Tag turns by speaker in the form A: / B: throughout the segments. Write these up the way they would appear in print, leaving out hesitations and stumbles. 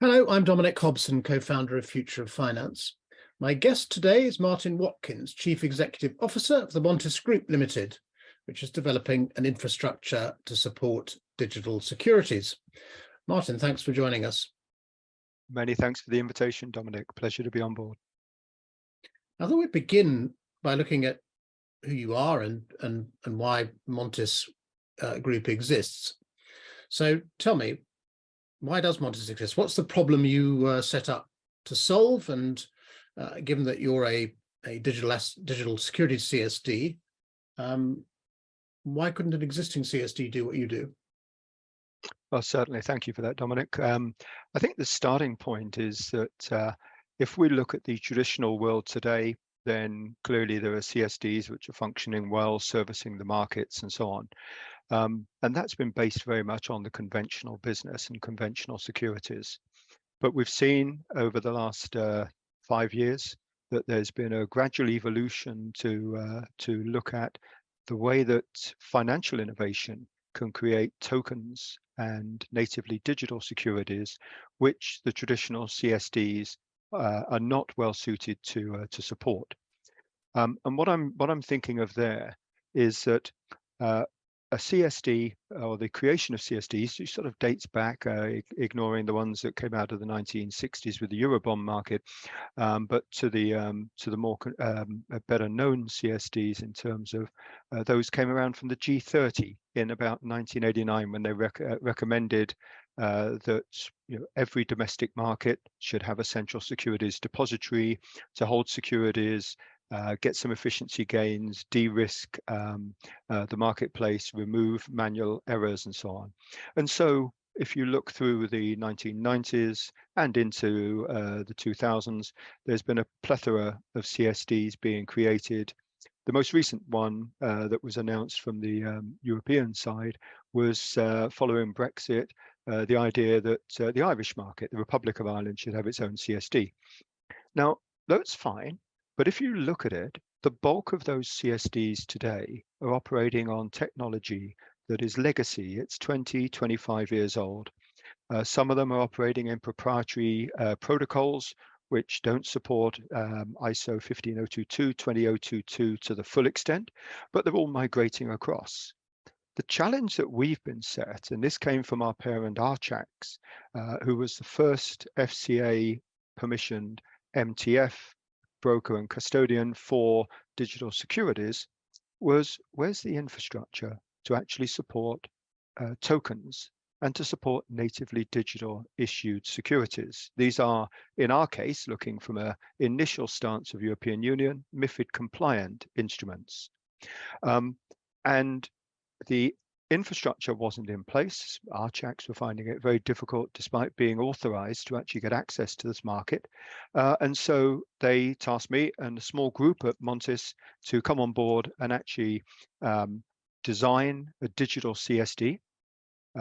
A: Hello, I'm Dominic Hobson, co-founder of Future of Finance. My guest today is Martin Watkins, Chief Executive Officer of the Montis Group Limited, which is developing an infrastructure to support digital securities. Martin, thanks for joining us.
B: Many thanks for the invitation, Dominic. Pleasure to be on board.
A: I thought we'd begin by looking at who you are and why Montis Group exists. So tell me, why does Montis exist? What's the problem you set up to solve? And given that you're a digital securities CSD, why couldn't an existing CSD do what you do?
B: Well, certainly. Thank you for that, Dominic. I think the starting point is that if we look at the traditional world today, then clearly there are CSDs which are functioning well, servicing the markets and so on. And that's been based very much on the conventional business and conventional securities. But we've seen over the last 5 years that there's been a gradual evolution to look at the way that financial innovation can create tokens and natively digital securities, which the traditional CSDs are not well suited to support. And what I'm thinking of there is that a CSD, or the creation of CSDs, sort of dates back, ignoring the ones that came out of the 1960s with the Eurobond market, but to the more better known CSDs in terms of those came around from the G30 in about 1989 when they recommended that every domestic market should have a central securities depository to hold securities, get some efficiency gains, de-risk the marketplace, remove manual errors and so on. And so if you look through the 1990s and into the 2000s, there's been a plethora of CSDs being created. The most recent one that was announced from the European side was following Brexit, the idea that the Irish market, the Republic of Ireland, should have its own CSD. Now, that's fine. But if you look at it, the bulk of those CSDs today are operating on technology that is legacy. It's 20, 25 years old. Some of them are operating in proprietary protocols, which don't support ISO 15022, 20022 to the full extent, but they're all migrating across. The challenge that we've been set, and this came from our parent Archax, who was the first FCA permissioned MTF broker and custodian for digital securities, was where's the infrastructure to actually support tokens and to support natively digital issued securities. These are, in our case, looking from an initial stance of European Union, MiFID compliant instruments. And the infrastructure wasn't in place. Archax were finding it very difficult, despite being authorized, to actually get access to this market. And so they tasked me and a small group at Montis to come on board and actually design a digital CSD,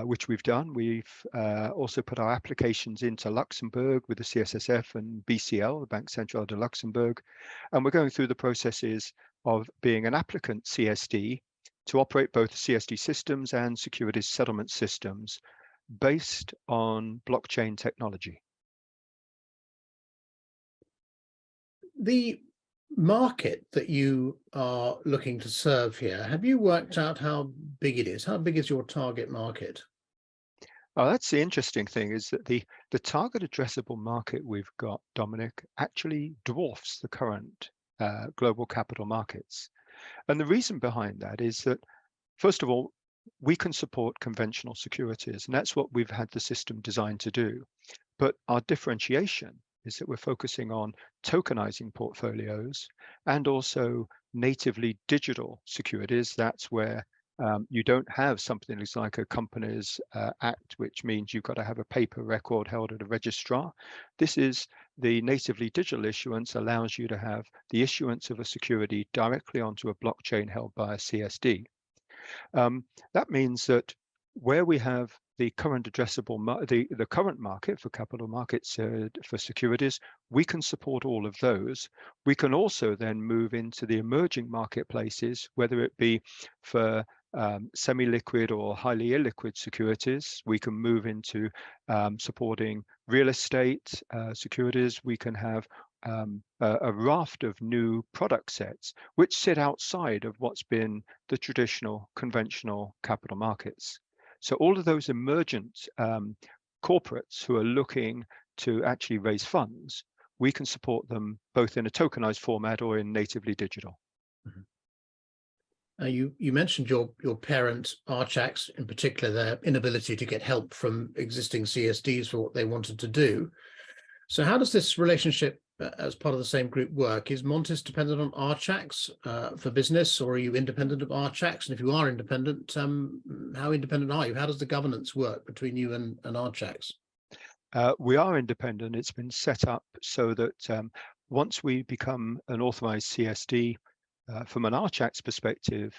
B: which we've done. We've also put our applications into Luxembourg with the CSSF and BCL, the Banque Centrale de Luxembourg. And we're going through the processes of being an applicant CSD to operate both CSD systems and securities settlement systems based on blockchain technology.
A: The market that you are looking to serve here, have you worked out how big it is? How big is your target market?
B: Oh, that's the interesting thing, is that the target addressable market we've got, Dominic, actually dwarfs the current global capital markets. And the reason behind that is that, first of all, we can support conventional securities, and that's what we've had the system designed to do. But our differentiation is that we're focusing on tokenizing portfolios and also natively digital securities. That's where you don't have something like a Companies Act, which means you've got to have a paper record held at a registrar. This is the natively digital issuance allows you to have the issuance of a security directly onto a blockchain held by a CSD. That means that where we have the current addressable, the current market for capital markets for securities, we can support all of those. We can also then move into the emerging marketplaces, whether it be for semi-liquid or highly illiquid securities. We can move into supporting real estate securities. We can have a raft of new product sets which sit outside of what's been the traditional conventional capital markets. So all of those emergent corporates who are looking to actually raise funds, we can support them both in a tokenized format or in natively digital.
A: Mhm. You mentioned your parent Archax, in particular, their inability to get help from existing CSDs for what they wanted to do. So how does this relationship as part of the same group work? Is Montis dependent on Archax for business, or are you independent of Archax? And if you are independent, how independent are you? How does the governance work between you and Archax?
B: We are independent. It's been set up so that once we become an authorized CSD, from an Archax perspective,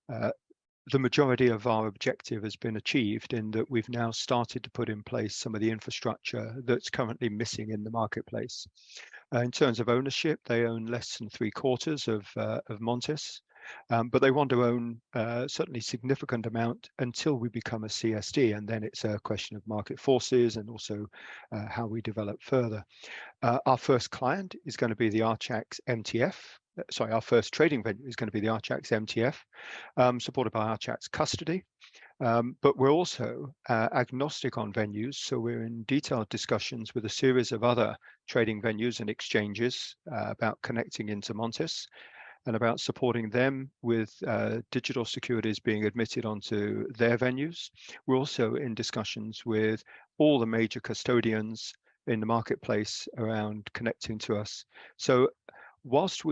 B: the majority of our objective has been achieved in that we've now started to put in place some of the infrastructure that's currently missing in the marketplace. In terms of ownership, they own less than 3/4 of Montis, but they want to own certainly significant amount until we become a CSD, and then it's a question of market forces and also how we develop further. Our first client is going to be the Archax MTF. Sorry, our first trading venue is going to be the Archax MTF, supported by Archax Custody. But we're also agnostic on venues, so we're in detailed discussions with a series of other trading venues and exchanges about connecting into Montis and about supporting them with digital securities being admitted onto their venues. We're also in discussions with all the major custodians in the marketplace around connecting to us. So whilst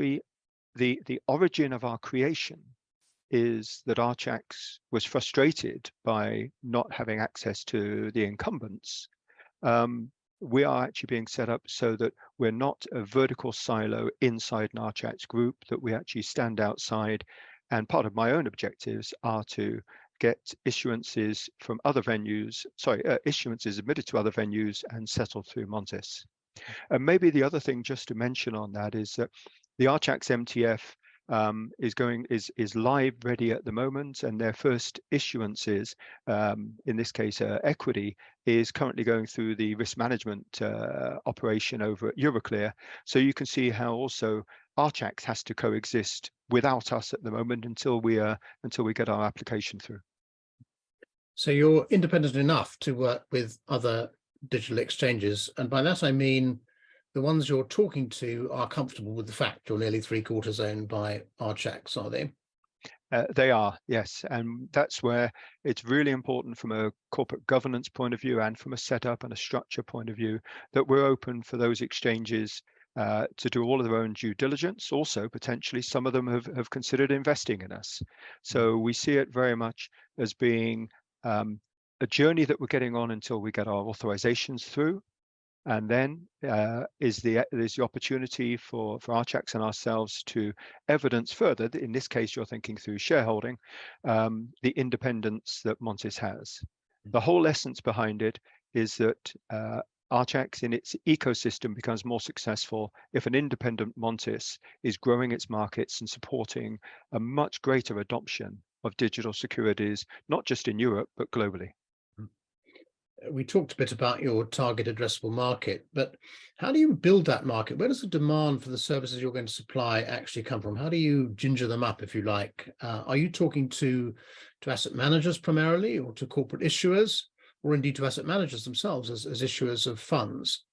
B: the origin of our creation is that Archax was frustrated by not having access to the incumbents, we are actually being set up so that we're not a vertical silo inside an Archax group, that we actually stand outside. And part of my own objectives are to get issuances from other venues, issuances admitted to other venues and settled through Montis. And maybe the other thing just to mention on that is that the Archax MTF is live ready at the moment, and their first issuances, in this case equity, is currently going through the risk management operation over at Euroclear. So you can see how also Archax has to coexist without us at the moment until we get our application through.
A: So you're independent enough to work with other digital exchanges, and by that I mean the ones you're talking to are comfortable with the fact you're nearly 3/4 owned by Archax, are they?
B: They are, yes, and that's where it's really important from a corporate governance point of view and from a setup and a structure point of view that we're open for those exchanges to do all of their own due diligence. Also, potentially, some of them have considered investing in us. So we see it very much as being a journey that we're getting on until we get our authorizations through. And then there's the opportunity for Archax and ourselves to evidence further, that in this case, you're thinking through shareholding, the independence that Montis has. The whole essence behind it is that Archax in its ecosystem becomes more successful if an independent Montis is growing its markets and supporting a much greater adoption of digital securities, not just in Europe, but globally.
A: We talked a bit about your target addressable market, but how do you build that market? Where does the demand for the services you're going to supply actually come from? How do you ginger them up, if you like? Are you talking to asset managers primarily, or to corporate issuers, or indeed to asset managers themselves as issuers of funds?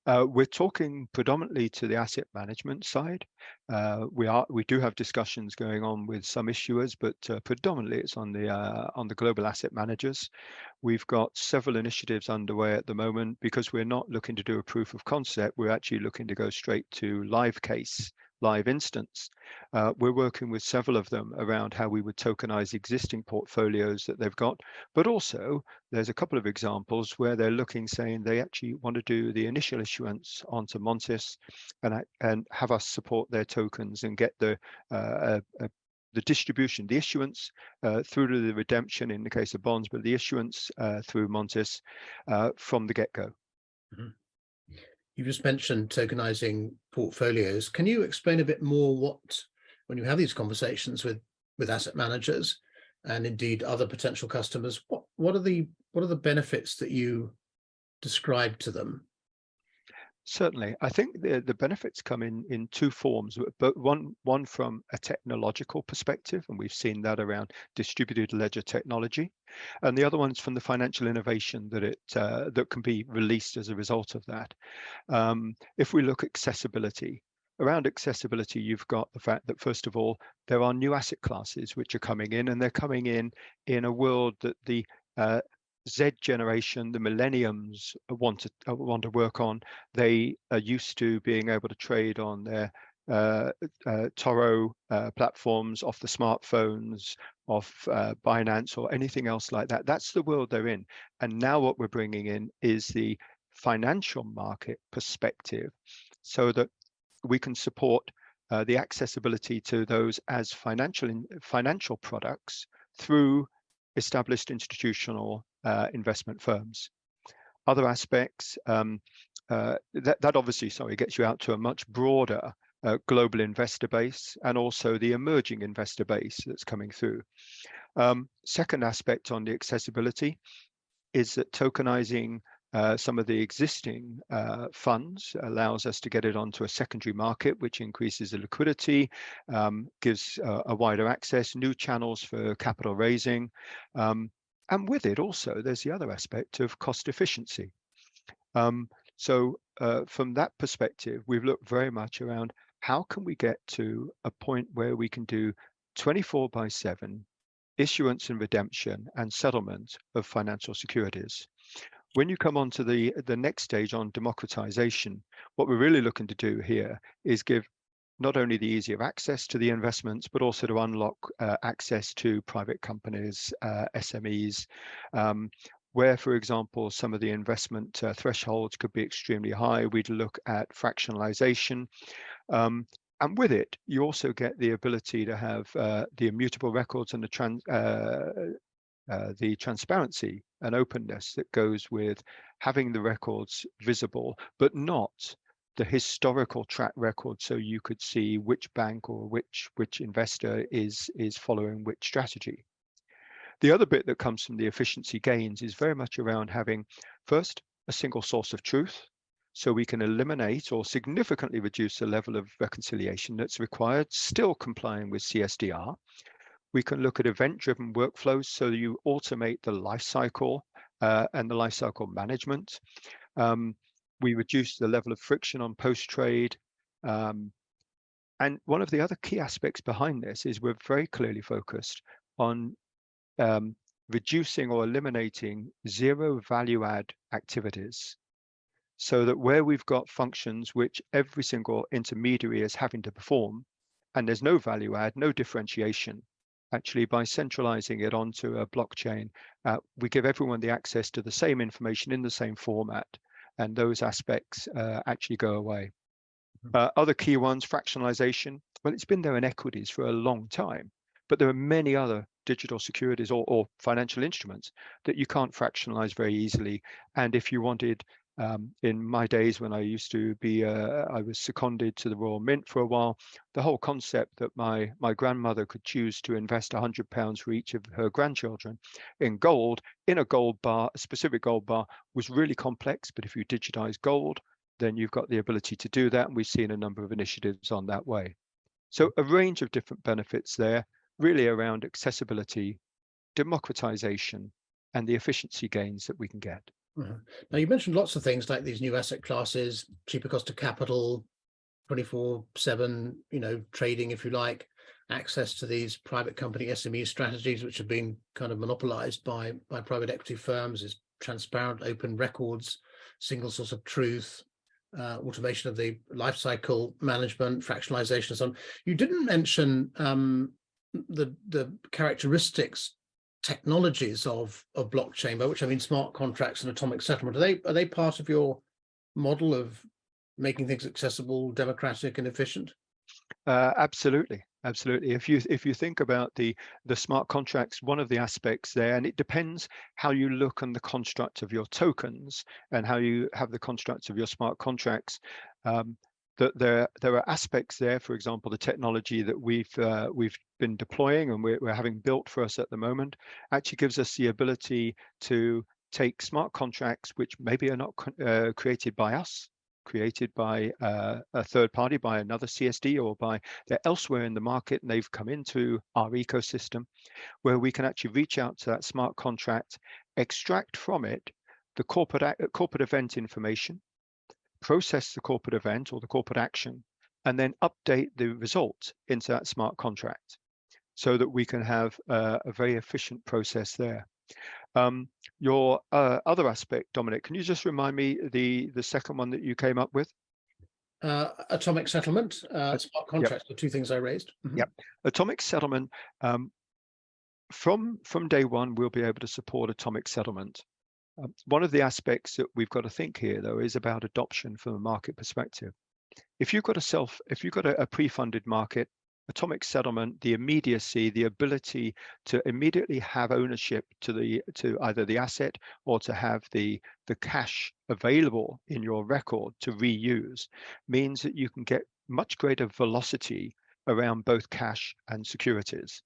B: We're talking predominantly to the asset management side. We do have discussions going on with some issuers, but predominantly it's on the global asset managers. We've got several initiatives underway at the moment because we're not looking to do a proof of concept. We're actually looking to go straight to live instance. We're working with several of them around how we would tokenize existing portfolios that they've got, but also there's a couple of examples where they're looking, saying they actually want to do the initial issuance onto Montis and have us support their tokens and get the distribution, the issuance through to the redemption in the case of bonds, but the issuance through Montis from the get-go.
A: Mm-hmm. You just mentioned tokenizing portfolios. Can you explain a bit more when you have these conversations with asset managers, and indeed other potential customers, what are the benefits that you describe to them?
B: Certainly, I think the benefits come in two forms, but one from a technological perspective, and we've seen that around distributed ledger technology, and the other one's from the financial innovation that can be released as a result of that. If we look accessibility, around accessibility, you've got the fact that first of all there are new asset classes which are coming in, and they're coming in a world that the Z generation, the millenniums want to work on. They are used to being able to trade on their Toro platforms, off the smartphones, off Binance or anything else like that. That's the world they're in. And now what we're bringing in is the financial market perspective, so that we can support the accessibility to those as financial products through established institutional investment firms. Other aspects that obviously, gets you out to a much broader global investor base, and also the emerging investor base that's coming through. Second aspect on the accessibility is that tokenizing some of the existing funds allows us to get it onto a secondary market, which increases the liquidity, gives a wider access, new channels for capital raising. And with it also, there's the other aspect of cost efficiency. So from that perspective, we've looked very much around how can we get to a point where we can do 24/7 issuance and redemption and settlement of financial securities. When you come on to the next stage on democratization, what we're really looking to do here is give not only the easier access to the investments, but also to unlock access to private companies, SMEs, where, for example, some of the investment thresholds could be extremely high. We'd look at fractionalization. And with it, you also get the ability to have the immutable records and the transparency and openness that goes with having the records visible, but not the historical track record, so you could see which bank or which investor is following which strategy. The other bit that comes from the efficiency gains is very much around having, first, a single source of truth, so we can eliminate or significantly reduce the level of reconciliation that's required, still complying with CSDR. We can look at event-driven workflows, so you automate the life cycle and the life cycle management. We reduce the level of friction on post-trade. And one of the other key aspects behind this is we're very clearly focused on reducing or eliminating zero value add activities, so that where we've got functions which every single intermediary is having to perform, and there's no value add, no differentiation, actually by centralizing it onto a blockchain, we give everyone the access to the same information in the same format, and those aspects actually go away. Other key ones, fractionalization. Well, it's been there in equities for a long time, but there are many other digital securities or financial instruments that you can't fractionalize very easily. And if you wanted, in my days when I used to be, I was seconded to the Royal Mint for a while, the whole concept that my grandmother could choose to invest £100 for each of her grandchildren in gold, in a gold bar, a specific gold bar, was really complex. But if you digitize gold, then you've got the ability to do that. And we've seen a number of initiatives on that way. So a range of different benefits there, really around accessibility, democratization, and the efficiency gains that we can get.
A: Now, you mentioned lots of things like these new asset classes, cheaper cost of capital, 24/7, trading, if you like, access to these private company SME strategies, which have been kind of monopolized by private equity firms, is transparent, open records, single source of truth, automation of the life cycle management, fractionalization, and so on. You didn't mention the characteristics, technologies of blockchain, by which I mean smart contracts and atomic settlement. Are they part of your model of making things accessible, democratic, and efficient?
B: Absolutely. If you think about the smart contracts, one of the aspects there, and it depends how you look on the construct of your tokens and how you have the constructs of your smart contracts. that there are aspects there, for example, the technology that we've been deploying and we're having built for us at the moment actually gives us the ability to take smart contracts which maybe are not created by us, created by a third party, by another CSD, or they're elsewhere in the market and they've come into our ecosystem, where we can actually reach out to that smart contract, extract from it the corporate event information, process the corporate event or the corporate action, and then update the result into that smart contract so that we can have a very efficient process there. Your other aspect, Dominic, can you just remind me the second one that you came up with?
A: Atomic settlement, smart contracts, the two things I raised.
B: Yep. Atomic settlement. From day one, we'll be able to support atomic settlement. One of the aspects that we've got to think here, though, is about adoption from a market perspective. If you've got a pre-funded market, atomic settlement, the immediacy, the ability to immediately have ownership to either the asset or to have the cash available in your record to reuse, means that you can get much greater velocity around both cash and securities.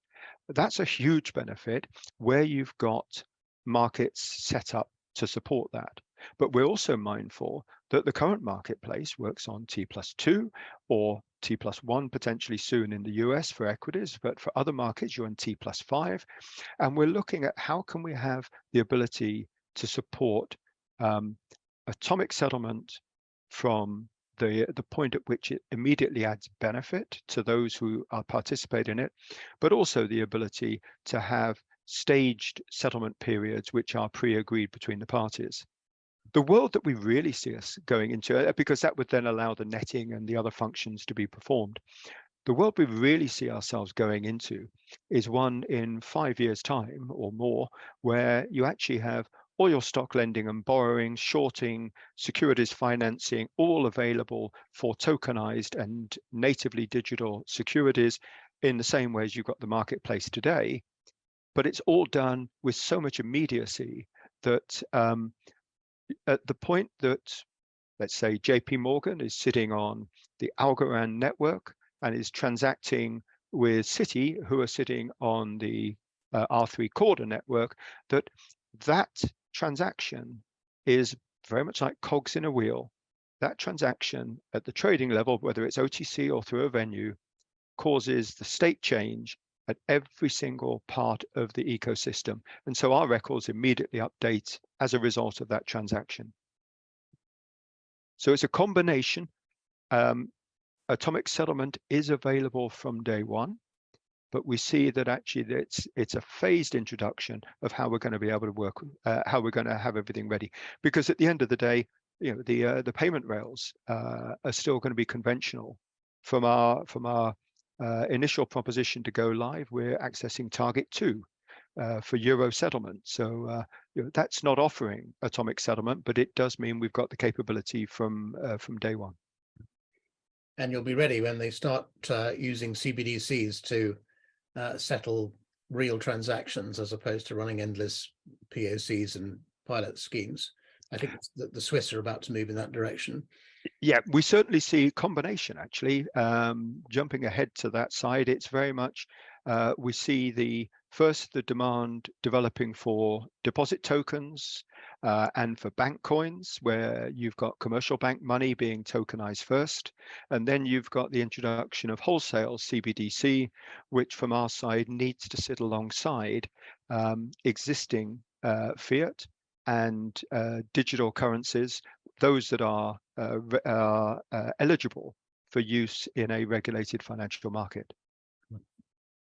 B: That's a huge benefit where you've got markets set up to support that. But we're also mindful that the current marketplace works on T+2 or T+1 potentially soon in the US for equities, but for other markets you're on T+5. And we're looking at how can we have the ability to support atomic settlement from the point at which it immediately adds benefit to those who are participate in it, but also the ability to have staged settlement periods which are pre-agreed between the parties. The world that we really see us going into, because that would then allow the netting and the other functions to be performed, the world we really see ourselves going into is one in 5 years' time or more, where you actually have all your stock lending and borrowing, shorting, securities financing, all available for tokenized and natively digital securities in the same way as you've got the marketplace today. But it's all done with so much immediacy that at the point that, let's say, JP Morgan is sitting on the Algorand network and is transacting with Citi, who are sitting on the R3 Corda network, that transaction is very much like cogs in a wheel. That transaction at the trading level, whether it's OTC or through a venue, causes the state change at every single part of the ecosystem. And so our records immediately update as a result of that transaction. So it's a combination. Atomic settlement is available from day one, but we see that actually it's a phased introduction of how we're going to be able to work, how we're going to have everything ready. Because at the end of the day, you know, the payment rails are still going to be conventional. From our initial proposition to go live, we're accessing target 2 for Euro settlement. So you know, that's not offering atomic settlement, but it does mean we've got the capability from day one.
A: And you'll be ready when they start using CBDCs to settle real transactions as opposed to running endless POCs and pilot schemes. I think that the Swiss are about to move in that direction.
B: Yeah, we certainly see combination, actually. Jumping ahead to that side, it's very much, we see the demand developing for deposit tokens and for bank coins, where you've got commercial bank money being tokenized first. And then you've got the introduction of wholesale CBDC, which from our side needs to sit alongside existing fiat and digital currencies, those that are eligible for use in a regulated financial market.